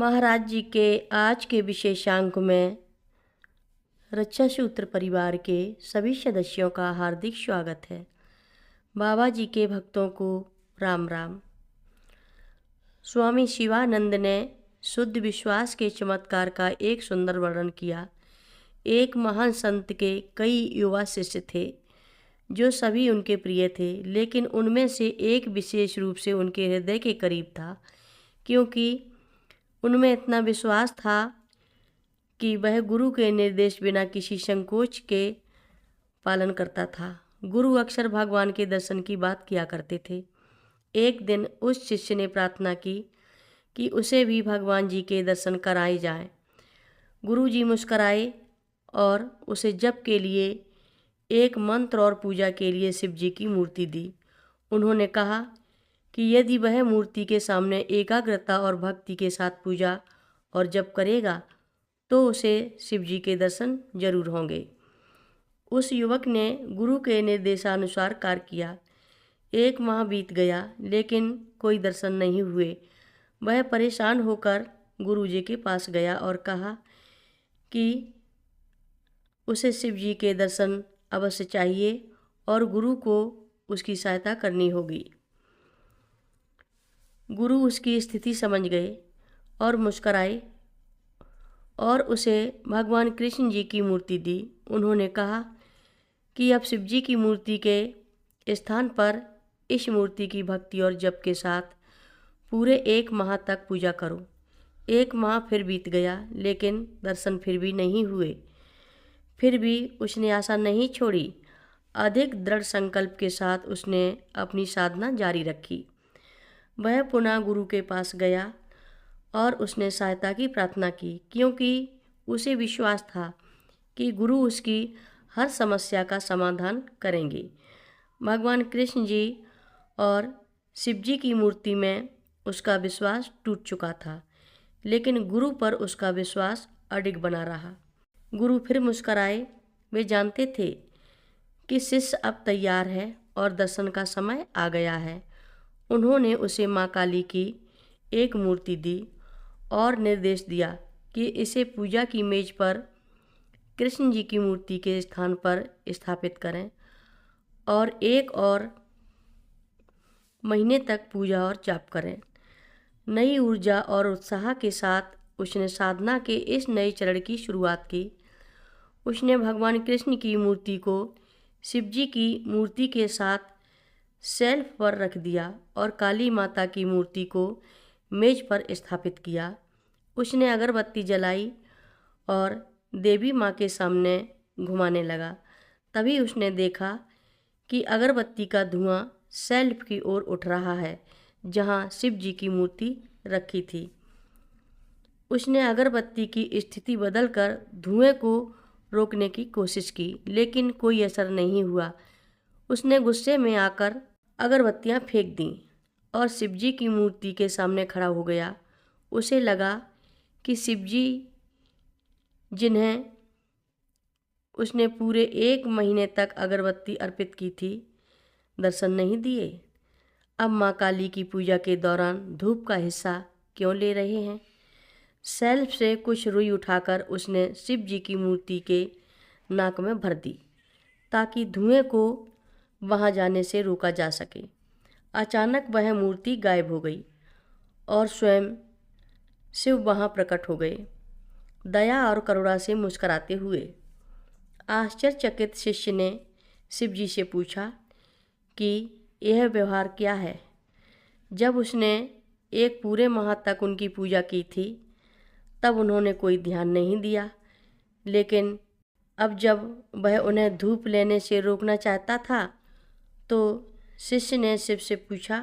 महाराज जी के आज के विशेषांक में रक्षा सूत्र परिवार के सभी सदस्यों का हार्दिक स्वागत है। बाबा जी के भक्तों को राम राम। स्वामी शिवानंद ने शुद्ध विश्वास के चमत्कार का एक सुंदर वर्णन किया। एक महान संत के कई युवा शिष्य थे जो सभी उनके प्रिय थे, लेकिन उनमें से एक विशेष रूप से उनके हृदय के करीब था, क्योंकि उनमें इतना विश्वास था कि वह गुरु के निर्देश बिना किसी संकोच के पालन करता था। गुरु अक्सर भगवान के दर्शन की बात किया करते थे। एक दिन उस शिष्य ने प्रार्थना की कि उसे भी भगवान जी के दर्शन कराए जाएं। गुरु जी मुस्कराए और उसे जप के लिए एक मंत्र और पूजा के लिए शिव जी की मूर्ति दी। उन्होंने कहा कि यदि वह मूर्ति के सामने एकाग्रता और भक्ति के साथ पूजा और जप करेगा तो उसे शिव जी के दर्शन जरूर होंगे। उस युवक ने गुरु के निर्देशानुसार कार्य किया। एक माह बीत गया, लेकिन कोई दर्शन नहीं हुए। वह परेशान होकर गुरु जी के पास गया और कहा कि उसे शिव जी के दर्शन अवश्य चाहिए और गुरु को उसकी सहायता करनी होगी। गुरु उसकी स्थिति समझ गए और मुस्कराए और उसे भगवान कृष्ण जी की मूर्ति दी। उन्होंने कहा कि अब शिव जी की मूर्ति के स्थान पर इस मूर्ति की भक्ति और जप के साथ पूरे एक माह तक पूजा करो। एक माह फिर बीत गया, लेकिन दर्शन फिर भी नहीं हुए। फिर भी उसने आशा नहीं छोड़ी। अधिक दृढ़ संकल्प के साथ उसने अपनी साधना जारी रखी। वह पुनः गुरु के पास गया और उसने सहायता की प्रार्थना की, क्योंकि उसे विश्वास था कि गुरु उसकी हर समस्या का समाधान करेंगे। भगवान कृष्ण जी और शिव जी की मूर्ति में उसका विश्वास टूट चुका था, लेकिन गुरु पर उसका विश्वास अडिग बना रहा। गुरु फिर मुस्कराए। वे जानते थे कि शिष्य अब तैयार है और दर्शन का समय आ गया है। उन्होंने उसे माँ काली की एक मूर्ति दी और निर्देश दिया कि इसे पूजा की मेज पर कृष्ण जी की मूर्ति के स्थान पर स्थापित करें और एक और महीने तक पूजा और जाप करें। नई ऊर्जा और उत्साह के साथ उसने साधना के इस नए चरण की शुरुआत की। उसने भगवान कृष्ण की मूर्ति को शिव जी की मूर्ति के साथ शेल्फ पर रख दिया और काली माता की मूर्ति को मेज पर स्थापित किया। उसने अगरबत्ती जलाई और देवी माँ के सामने घुमाने लगा। तभी उसने देखा कि अगरबत्ती का धुआं शेल्फ की ओर उठ रहा है, जहाँ शिव जी की मूर्ति रखी थी। उसने अगरबत्ती की स्थिति बदलकर धुएं को रोकने की कोशिश की, लेकिन कोई असर नहीं हुआ। उसने गुस्से में आकर अगरबत्तियां फेंक दीं और शिव जी की मूर्ति के सामने खड़ा हो गया। उसे लगा कि शिव जी, जिन्हें उसने पूरे एक महीने तक अगरबत्ती अर्पित की थी, दर्शन नहीं दिए। अब माँ काली की पूजा के दौरान धूप का हिस्सा क्यों ले रहे हैं? शेल्फ से कुछ रुई उठाकर उसने शिव जी की मूर्ति के नाक में भर दी, ताकि धुएं को वहां जाने से रोका जा सके। अचानक वह मूर्ति गायब हो गई और स्वयं शिव वहां प्रकट हो गए, दया और करुणा से मुस्कुराते हुए। आश्चर्यचकित शिष्य ने शिव जी से पूछा कि यह व्यवहार क्या है। जब उसने एक पूरे माह तक उनकी पूजा की थी, तब उन्होंने कोई ध्यान नहीं दिया, लेकिन अब जब वह उन्हें धूप लेने से रोकना चाहता था, तो शिष्य ने शिव से पूछा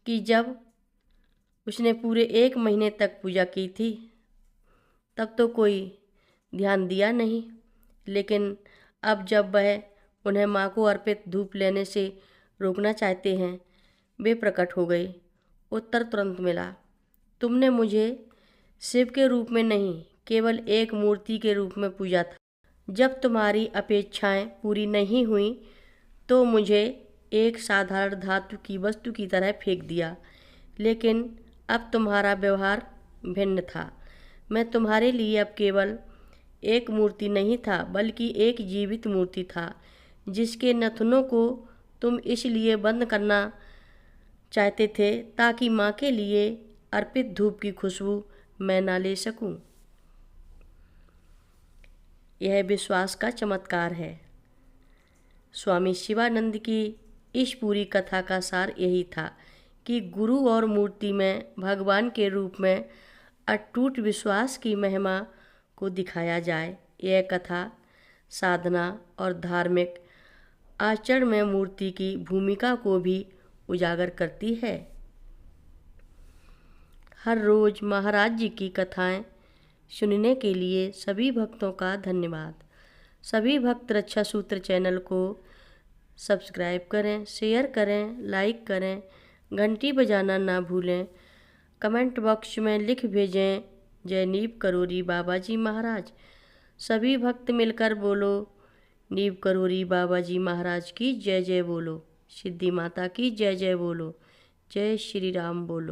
कि जब उसने पूरे एक महीने तक पूजा की थी, तब तो कोई ध्यान दिया नहीं, लेकिन अब जब वह उन्हें माँ को अर्पित धूप लेने से रोकना चाहते हैं, वे प्रकट हो गए। उत्तर तुरंत मिला, तुमने मुझे शिव के रूप में नहीं, केवल एक मूर्ति के रूप में पूजा था। जब तुम्हारी अपेक्षाएं पूरी नहीं हुई तो मुझे एक साधारण धातु की वस्तु की तरह फेंक दिया, लेकिन अब तुम्हारा व्यवहार भिन्न था। मैं तुम्हारे लिए अब केवल एक मूर्ति नहीं था, बल्कि एक जीवित मूर्ति था, जिसके नथनों को तुम इसलिए बंद करना चाहते थे ताकि माँ के लिए अर्पित धूप की खुशबू मैं ना ले सकूं। यह विश्वास का चमत्कार है। स्वामी शिवानंद की इस पूरी कथा का सार यही था कि गुरु और मूर्ति में भगवान के रूप में अटूट विश्वास की महिमा को दिखाया जाए। यह कथा साधना और धार्मिक आचरण में मूर्ति की भूमिका को भी उजागर करती है। हर रोज़ महाराज जी की कथाएं सुनने के लिए सभी भक्तों का धन्यवाद। सभी भक्त रक्षा सूत्र चैनल को सब्सक्राइब करें, शेयर करें, लाइक करें, घंटी बजाना ना भूलें। कमेंट बॉक्स में लिख भेजें, जय नीव करोरी बाबा जी महाराज। सभी भक्त मिलकर बोलो, नीव करोरी बाबा जी महाराज की जय जय बोलो। सिद्धि माता की जय जय बोलो। जय श्री राम बोलो।